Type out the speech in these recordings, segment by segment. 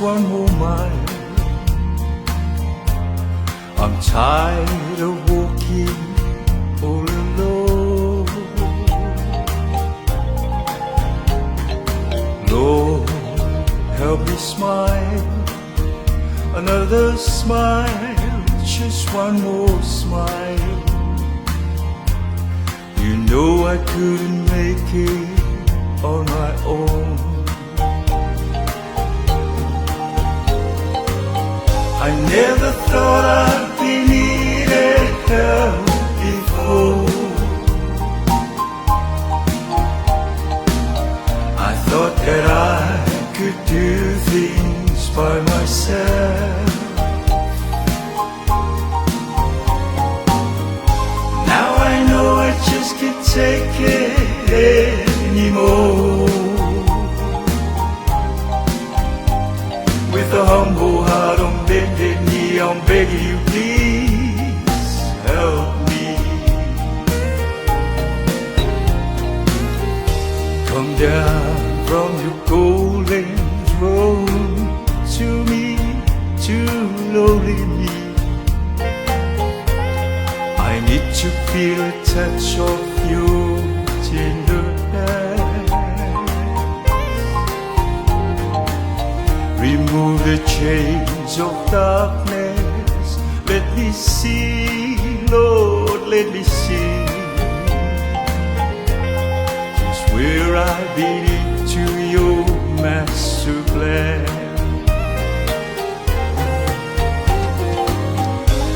one more mile. I'm tired of walking all alone. Lord, help me smile, another smile, just one more smile. You know I couldn't make it on my own. I never thought I'd be needed help before. I thought that I could do things by myself. Now I know I just can't take it anymore. With a humble heart on bended knee, I'm begging you, please help me. Come down from your golden throne to me, to lowly me. I need to feel a touch of your tender hand. Remove the chains of darkness. Let me see, Lord, let me see just where I beat into your master plan.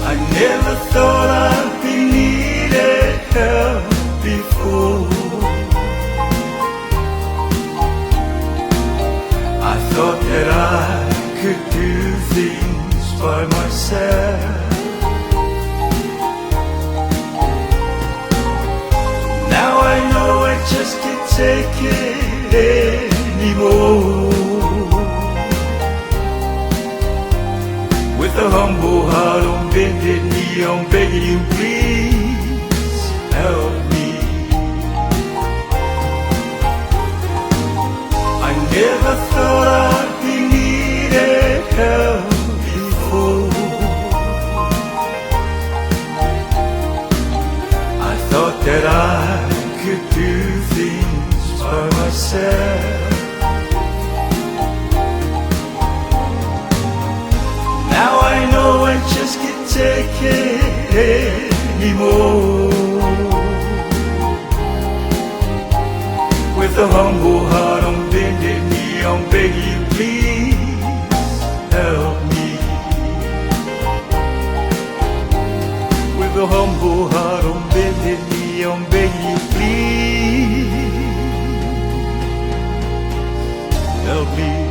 I never thought I'd be needed help before. I thought that I could do things by myself. Now I know I just can't take it anymore. With a humble heart on bended knee, I'm begging you, please help me. I never thought I'd be needed help before. I thought that I could do things by myself. Now I know I just can't take it anymore. With a humble heart on bended knee, I'm begging you, please help me. With a humble heart on bended knee, I'm begging you, please help me.